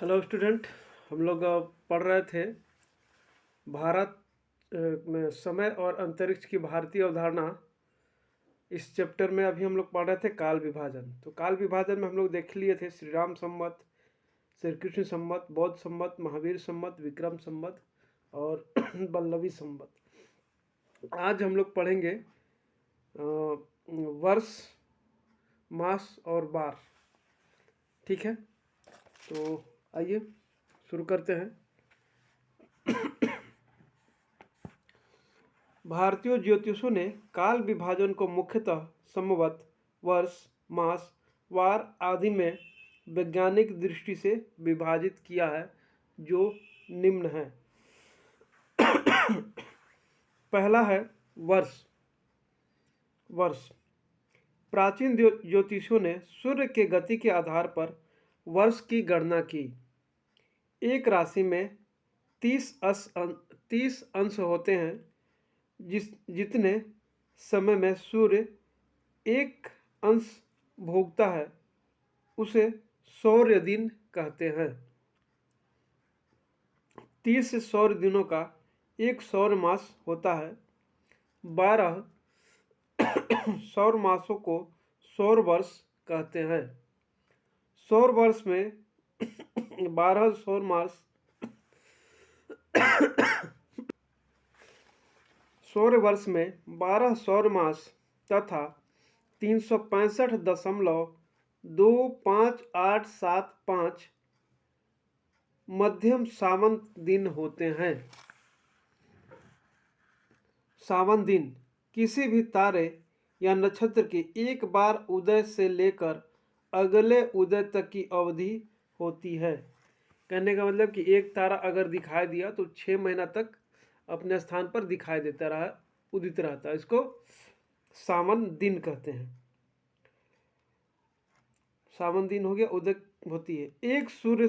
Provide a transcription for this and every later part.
Hello student. हम लोग पढ़ रहे थे भारत में समय और अंतरिक्ष की भारतीय अवधारणा। इस चैप्टर में अभी हम लोग पढ़ रहे थे काल विभाजन। तो काल विभाजन में हम लोग देख लिए थे श्री राम संवत, श्री कृष्ण संवत, बौद्ध संवत, महावीर संवत, विक्रम संवत और वल्लभी संवत। आज हम लोग पढ़ेंगे वर्ष, मास और बार। ठीक है, तो आइए शुरू करते हैं। भारतीय ज्योतिषों ने काल विभाजन को मुख्यतः संवत, वर्ष, मास, वार आदि में वैज्ञानिक दृष्टि से विभाजित किया है, जो निम्न है। पहला है वर्ष। वर्ष प्राचीन ज्योतिषों ने सूर्य के गति के आधार पर वर्ष की गणना की। एक राशि में 30 अंश होते हैं। जितने समय में सूर्य एक अंश भोगता है उसे सौर्य दिन कहते हैं। 30 सौर्य दिनों का एक सौर मास होता है। 12 सौर मासों को सौर वर्ष कहते हैं। सौर वर्ष में 12 सौर मास सौर वर्ष में 12 सौर मास तथा 365.25875 मध्यम सावन दिन होते हैं। सावन दिन किसी भी तारे या नक्षत्र की एक बार उदय से लेकर अगले उदय तक की अवधि होती है। कहने का मतलब कि एक तारा अगर दिखाई दिया तो 6 महीना तक अपने स्थान पर दिखाई देता रहा, उदित रहता है। इसको सावन दिन कहते हैं। सावन दिन हो गया, उदय होती है। एक सूर्योदय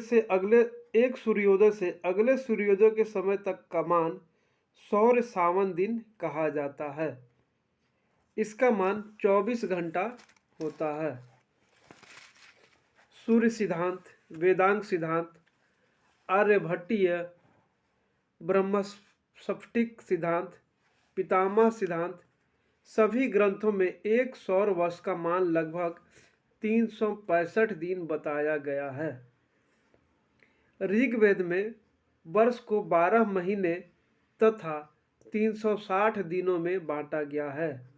से अगले सूर्योदय के समय तक का मान सौर सावन दिन कहा जाता है। इसका मान 24 घंटा होता है। सूर्य सिद्धांत, वेदांग सिद्धांत, आर्यभट्टीय ब्रह्मस्फटिक सिद्धांत, पितामह सिद्धांत, सभी ग्रंथों में एक सौर वर्ष का मान लगभग 365 दिन बताया गया है। ऋग्वेद में वर्ष को 12 महीने तथा 360 दिनों में बांटा गया है।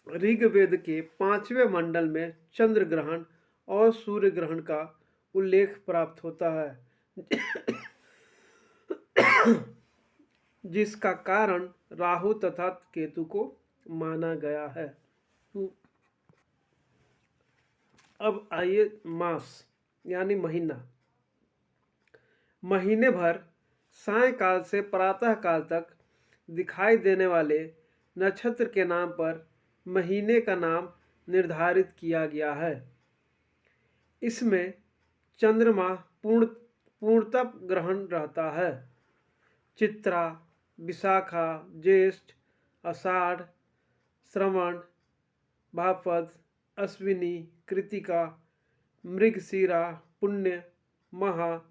ऋग्वेद के 5वें मंडल में चंद्र ग्रहण और सूर्य ग्रहण का उल्लेख प्राप्त होता है, जिसका कारण राहु तथा केतु को माना गया है। अब आइए मास यानी महीना। महीने भर सायंकाल से प्रातः काल तक दिखाई देने वाले नक्षत्र के नाम पर महीने का नाम निर्धारित किया गया है। इसमें चंद्रमा पूर्णतः ग्रहण रहता है। चित्रा, विशाखा, ज्येष्ठ, आषाढ़, श्रवण, भाद्रपद, अश्विनी, कृतिका, मृगशिरा, पुण्य, महा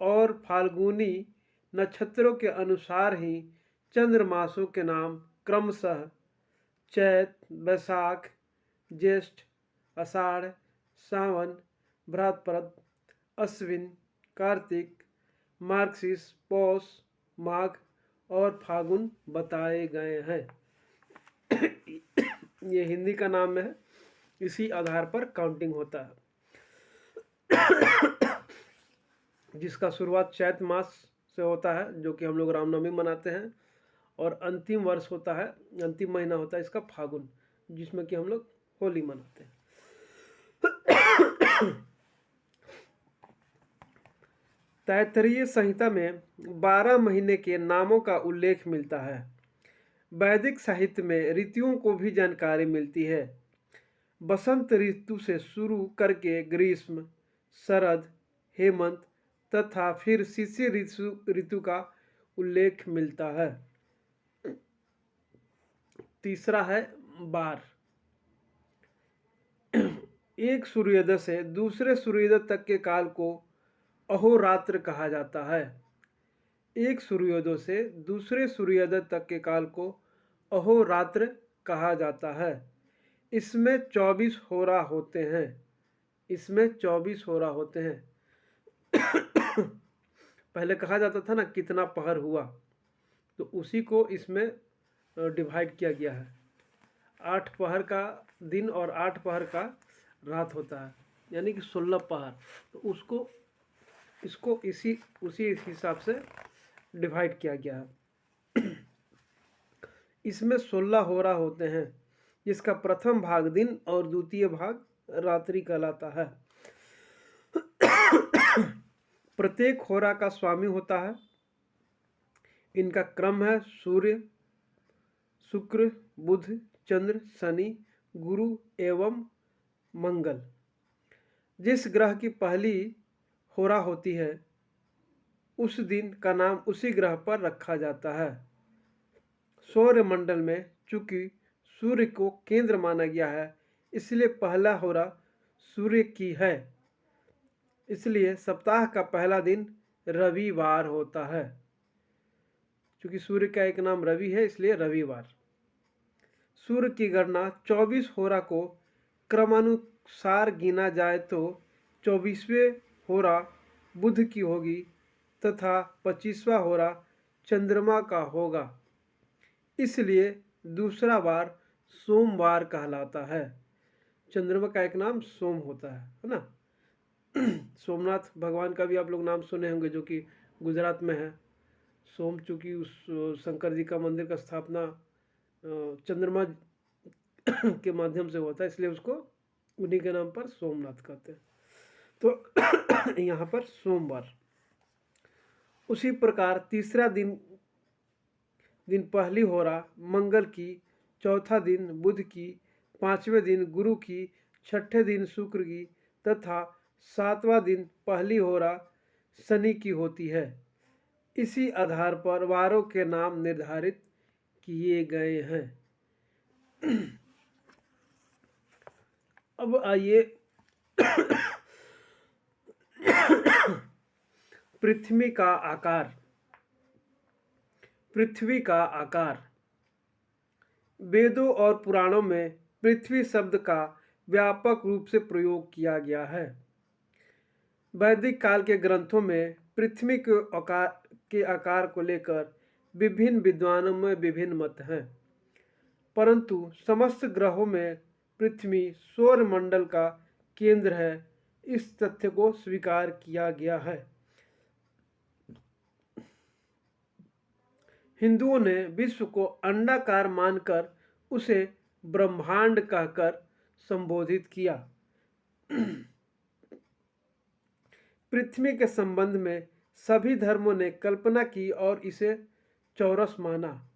और फाल्गुनी नक्षत्रों के अनुसार ही चंद्रमासों के नाम क्रमशः चैत, वैशाख, ज्येष्ठ, आषाढ़, सावन, भाद्रपद, अश्विन, कार्तिक, मार्गशीर्ष, पौष, माघ और फागुन बताए गए हैं। ये हिंदी का नाम है। इसी आधार पर काउंटिंग होता है, जिसका शुरुआत चैत मास से होता है, जो कि हम लोग रामनवमी मनाते हैं, और अंतिम वर्ष होता है, अंतिम महीना होता है इसका फागुन, जिसमें कि हम लोग होली मनाते हैं। तैत्तरीय संहिता में 12 महीने के नामों का उल्लेख मिलता है। वैदिक साहित्य में ऋतुओं को भी जानकारी मिलती है। बसंत ऋतु से शुरू करके ग्रीष्म, शरद, हेमंत तथा फिर शिशिर ऋतु का उल्लेख मिलता है। तीसरा है बार। एक सूर्योदय से दूसरे सूर्योदय तक के काल को अहोरात्र कहा जाता है। एक सूर्योदय से दूसरे सूर्योदय तक के काल को अहोरात्र कहा जाता है। इसमें 24 होरा होते हैं। इसमें 24 होरा होते हैं। पहले कहा जाता था ना कितना पहर हुआ, तो उसी को इसमें डिवाइड किया गया है। 8 पहर का दिन और 8 पहर का रात होता है, यानी कि 16 पहर। तो इसको उसी हिसाब से डिवाइड किया गया है। इसमें 16 होरा होते हैं, जिसका प्रथम भाग दिन और द्वितीय भाग रात्रि कहलाता है। प्रत्येक होरा का स्वामी होता है। इनका क्रम है सूर्य, शुक्र, बुध, चंद्र, शनि, गुरु एवं मंगल। जिस ग्रह की पहली होरा होती है उस दिन का नाम उसी ग्रह पर रखा जाता है। सौर मंडल में चूंकि सूर्य को केंद्र माना गया है, इसलिए पहला होरा सूर्य की है। इसलिए सप्ताह का पहला दिन रविवार होता है। चूंकि सूर्य का एक नाम रवि है, इसलिए रविवार। सूर्य की गणना 24 होरा को क्रमानुसार गिना जाए तो 24वें होरा बुध की होगी तथा 25वां होरा चंद्रमा का होगा। इसलिए दूसरा वार सोमवार कहलाता है। चंद्रमा का एक नाम सोम होता है ना। सोमनाथ भगवान का भी आप लोग नाम सुने होंगे, जो कि गुजरात में है। सोम चूँकि उस शंकर जी का मंदिर का स्थापना चंद्रमा के माध्यम से होता है, इसलिए उसको उन्हीं के नाम पर सोमनाथ कहते हैं। तो यहाँ पर सोमवार। उसी प्रकार तीसरा दिन पहली होरा मंगल की, चौथा दिन बुध की, पांचवें दिन गुरु की, छठे दिन शुक्र की तथा सातवां दिन पहली होरा शनि की होती है। इसी आधार पर वारों के नाम निर्धारित किए गए हैं। अब आइए पृथ्वी का आकार। पृथ्वी का आकार। वेदों और पुराणों में पृथ्वी शब्द का व्यापक रूप से प्रयोग किया गया है। वैदिक काल के ग्रंथों में पृथ्वी के आकार को लेकर विभिन्न विद्वानों में विभिन्न मत हैं, परंतु समस्त ग्रहों में पृथ्वी सौर मंडल का केंद्र है, इस तथ्य को स्वीकार किया गया है। हिंदुओं ने विश्व को अंडाकार मानकर उसे ब्रह्मांड कहकर संबोधित किया। पृथ्वी के संबंध में सभी धर्मों ने कल्पना की और इसे चौरस माना,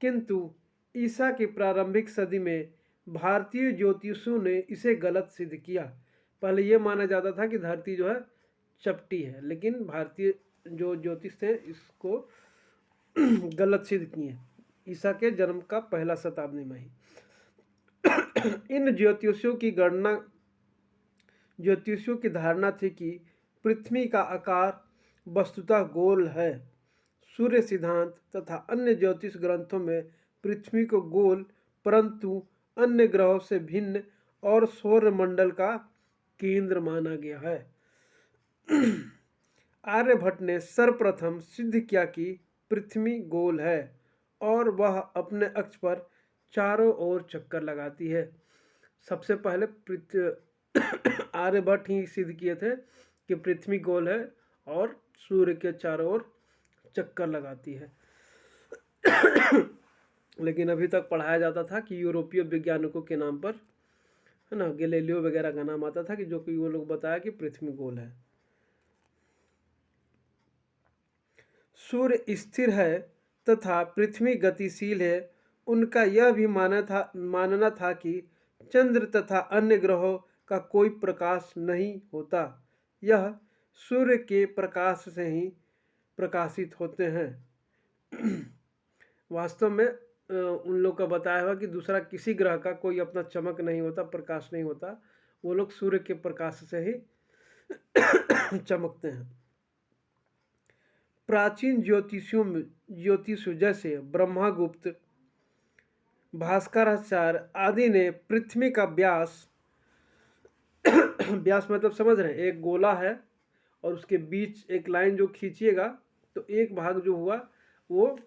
किंतु ईसा की प्रारंभिक सदी में भारतीय ज्योतिषियों ने इसे गलत सिद्ध किया। पहले ये माना जाता था कि धरती जो है चपटी है, लेकिन भारतीय जो ज्योतिष थे इसको गलत सिद्ध किए ईसा के जन्म का पहला शताब्दी में ही। इन ज्योतिषियों की धारणा थी कि पृथ्वी का आकार वस्तुतः गोल है। सूर्य सिद्धांत तथा अन्य ज्योतिष ग्रंथों में पृथ्वी को गोल परंतु अन्य ग्रहों से भिन्न और सौर मंडल का केंद्र माना गया है। आर्यभट्ट ने सर्वप्रथम सिद्ध किया कि पृथ्वी गोल है और वह अपने अक्ष पर चारों ओर चक्कर लगाती है। सबसे पहले आर्यभट्ट ही सिद्ध किए थे कि पृथ्वी गोल है और सूर्य के चारों ओर चक्कर लगाती है। लेकिन अभी तक पढ़ाया जाता था कि यूरोपीय वैज्ञानिकों के नाम पर, है ना, गैलीलियो वगैरह का नाम आता था कि जो कि वो लोग बताया कि पृथ्वी गोल है। सूर्य स्थिर है तथा पृथ्वी गतिशील है। उनका यह भी मानना था कि चंद्र तथा अन्य ग्रहों का कोई प्रकाश नहीं होता, यह सूर्य के प्रकाश से ही प्रकाशित होते हैं। वास्तव में उन लोग का बताया हुआ कि दूसरा किसी ग्रह का कोई अपना चमक नहीं होता, प्रकाश नहीं होता, वो लोग सूर्य के प्रकाश से ही चमकते हैं। प्राचीन ज्योतिषियों जैसे ब्रह्मगुप्त, भास्कराचार्य आदि ने पृथ्वी का व्यास व्यास मतलब समझ रहे हैं, एक गोला है और उसके बीच एक लाइन जो खींचिएगा तो एक भाग जो हुआ वो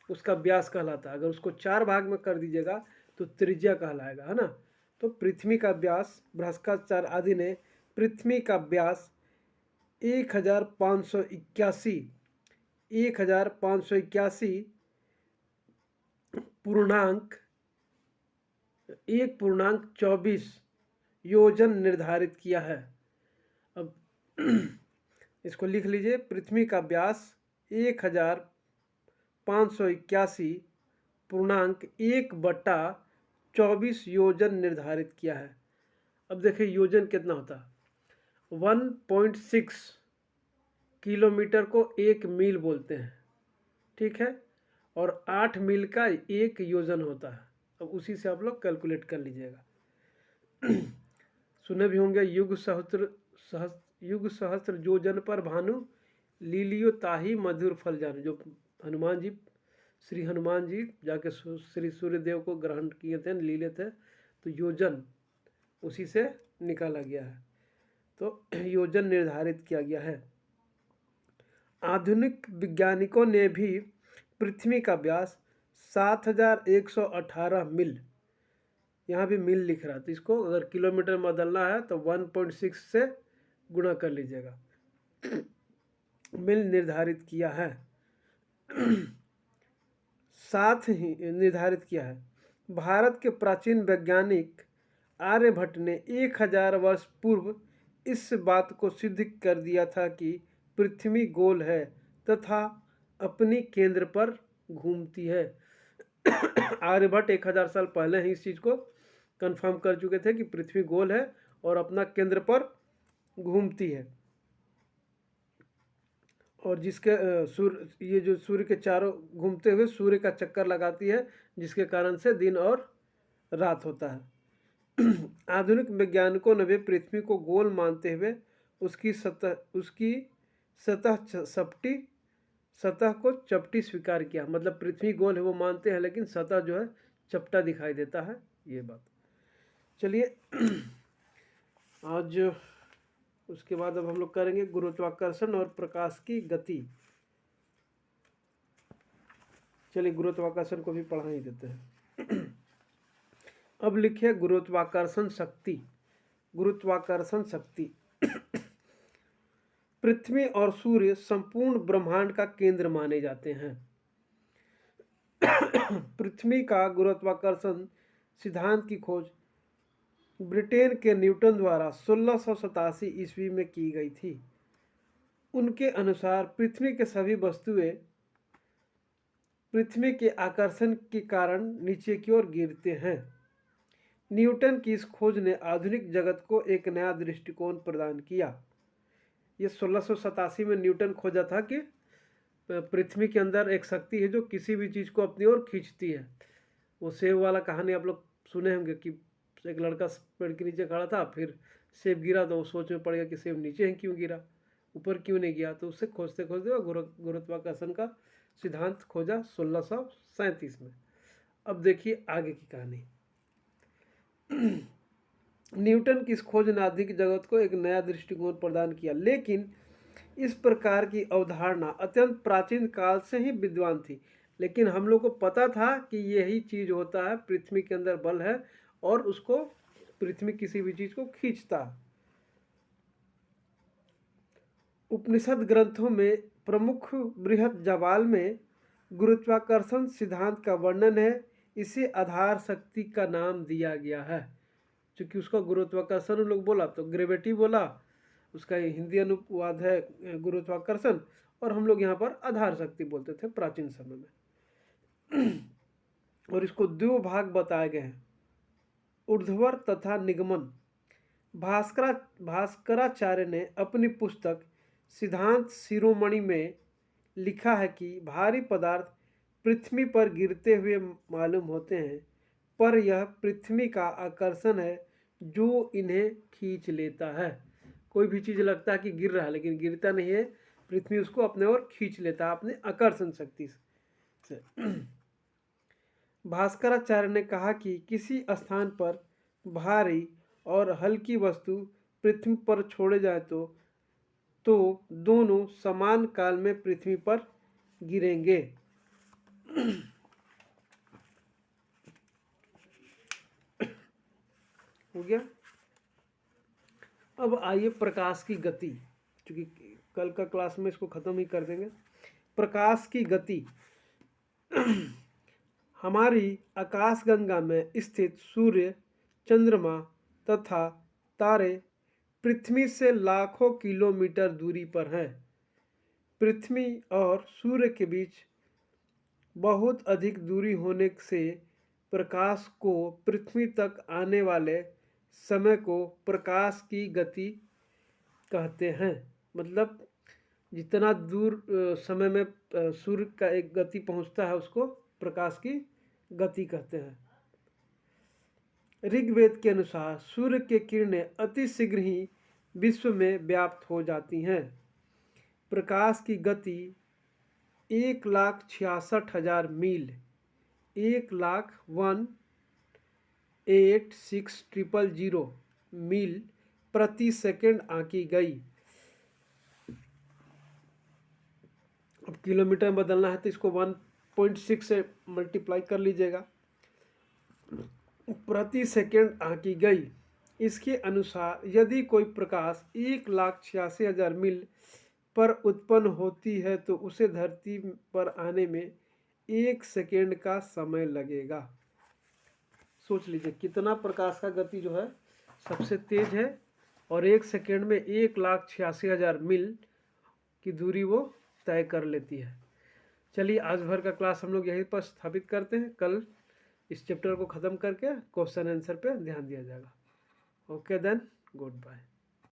उसका व्यास कहलाता है। अगर उसको 4 भाग में कर दीजिएगा तो त्रिज्या कहलाएगा, है ना। तो पृथ्वी का व्यास, भास्कराचार्य आदि ने पृथ्वी का व्यास 1581 पूर्णांक 1.24 योजन निर्धारित किया है। अब इसको लिख लीजिए, पृथ्वी का व्यास 1581.1/24 योजन निर्धारित किया है। अब देखिए योजन कितना होता है। 1.6 किलोमीटर को 1 मील बोलते हैं, ठीक है, और 8 मील का 1 योजन होता है। अब उसी से आप लोग कैलकुलेट कर लीजिएगा। सुने भी होंगे, युग सहस्त्र योजन पर भानु लीलियो ताही मधुर फल जानु। जो हनुमान जी, श्री हनुमान जी जाके श्री सूर्यदेव को ग्रहण किए थे, लीले थे, तो योजन उसी से निकाला गया है। तो योजन निर्धारित किया गया है। आधुनिक वैज्ञानिकों ने भी पृथ्वी का व्यास 7118 मील, यहाँ भी मील लिख रहा है तो इसको अगर किलोमीटर में बदलना है तो 1.6 से गुणा कर लीजिएगा, मील निर्धारित किया है। साथ ही निर्धारित किया है। भारत के प्राचीन वैज्ञानिक आर्यभट्ट ने 1000 वर्ष पूर्व इस बात को सिद्ध कर दिया था कि पृथ्वी गोल है तथा अपनी केंद्र पर घूमती है। आर्यभट्ट 1000 साल पहले ही इस चीज़ को कंफर्म कर चुके थे कि पृथ्वी गोल है और अपना केंद्र पर घूमती है। और जिसके सूर्य, ये जो सूर्य के चारों घूमते हुए सूर्य का चक्कर लगाती है, जिसके कारण से दिन और रात होता है। आधुनिक वैज्ञानिकों ने भी पृथ्वी को गोल मानते हुए उसकी सतह को चपटी स्वीकार किया। मतलब पृथ्वी गोल है वो मानते हैं, लेकिन सतह जो है चपटा दिखाई देता है, ये बात। चलिए आज उसके बाद अब हम लोग करेंगे गुरुत्वाकर्षण और प्रकाश की गति। चलिए गुरुत्वाकर्षण को भी पढ़ा ही देते हैं। अब लिखिए गुरुत्वाकर्षण शक्ति। गुरुत्वाकर्षण शक्ति पृथ्वी और सूर्य संपूर्ण ब्रह्मांड का केंद्र माने जाते हैं। पृथ्वी का गुरुत्वाकर्षण सिद्धांत की खोज ब्रिटेन के न्यूटन द्वारा 1687 ईस्वी में की गई थी। उनके अनुसार पृथ्वी के सभी वस्तुएं पृथ्वी के आकर्षण के कारण नीचे की ओर गिरते हैं। न्यूटन की इस खोज ने आधुनिक जगत को एक नया दृष्टिकोण प्रदान किया। ये 1687 में न्यूटन खोजा था कि पृथ्वी के अंदर एक शक्ति है जो किसी भी चीज़ को अपनी ओर खींचती है। वो सेब वाला कहानी आप लोग सुने होंगे कि एक लड़का पेड़ के नीचे खड़ा था, फिर सेब गिरा तो वो सोच में पड़ गया कि सेब नीचे ही क्यों गिरा, ऊपर क्यों नहीं गया। तो उससे खोजते खोजते गुरुत्वाकर्षण का सिद्धांत खोजा 1637 में। अब देखिए आगे की कहानी। न्यूटन की इस खोज ने आधुनिक जगत को एक नया दृष्टिकोण प्रदान किया, लेकिन इस प्रकार की अवधारणा अत्यंत प्राचीन काल से ही विद्वान थी। लेकिन हम लोग को पता था कि यही चीज़ होता है, पृथ्वी के अंदर बल है और उसको पृथ्वी किसी भी चीज़ को खींचता। उपनिषद ग्रंथों में प्रमुख बृहद जाबाल में गुरुत्वाकर्षण सिद्धांत का वर्णन है। इसे आधार शक्ति का नाम दिया गया है। क्योंकि उसका गुरुत्वाकर्षण लोग बोला तो ग्रेविटी बोला, उसका हिंदी अनुवाद है गुरुत्वाकर्षण, और हम लोग यहाँ पर आधार शक्ति बोलते थे प्राचीन समय में। और इसको 2 भाग बताए गए हैं, ऊर्ध्वर तथा निगमन। भास्कराचार्य ने अपनी पुस्तक सिद्धांत शिरोमणि में लिखा है कि भारी पदार्थ पृथ्वी पर गिरते हुए मालूम होते हैं, पर यह पृथ्वी का आकर्षण है जो इन्हें खींच लेता है। कोई भी चीज़ लगता है कि गिर रहा है, लेकिन गिरता नहीं है, पृथ्वी उसको अपने ओर खींच लेता है अपने आकर्षण शक्ति से। भास्कराचार्य ने कहा कि किसी स्थान पर भारी और हल्की वस्तु पृथ्वी पर छोड़े जाए तो दोनों समान काल में पृथ्वी पर गिरेंगे। हो गया। अब आइए प्रकाश की गति, क्योंकि कल का क्लास में इसको खत्म ही कर देंगे। प्रकाश की गति हमारी आकाशगंगा में स्थित सूर्य, चंद्रमा तथा तारे पृथ्वी से लाखों किलोमीटर दूरी पर हैं। पृथ्वी और सूर्य के बीच बहुत अधिक दूरी होने से प्रकाश को पृथ्वी तक आने वाले समय को प्रकाश की गति कहते हैं। मतलब जितना दूर समय में सूर्य का एक गति पहुंचता है उसको प्रकाश की गति कहते हैं। ऋग्वेद के अनुसार सूर्य के किरणें अति शीघ्र ही विश्व में व्याप्त हो जाती हैं। प्रकाश की गति 1,66,000 मील 1,01,86,000 मील प्रति सेकंड आंकी गई। अब किलोमीटर में बदलना है तो इसको 1.6 से मल्टीप्लाई कर लीजिएगा, प्रति सेकंड आंकी गई। इसके अनुसार यदि कोई प्रकाश 1,86,000 मील पर उत्पन्न होती है तो उसे धरती पर आने में 1 सेकेंड का समय लगेगा। सोच लीजिए कितना प्रकाश का गति जो है सबसे तेज है और 1 सेकेंड में 1,86,000 मील की दूरी वो तय कर लेती है। चलिए आज भर का क्लास हम लोग यहीं पर स्थापित करते हैं। कल इस चैप्टर को ख़त्म करके क्वेश्चन आंसर पे ध्यान दिया जाएगा। Okay then, good bye.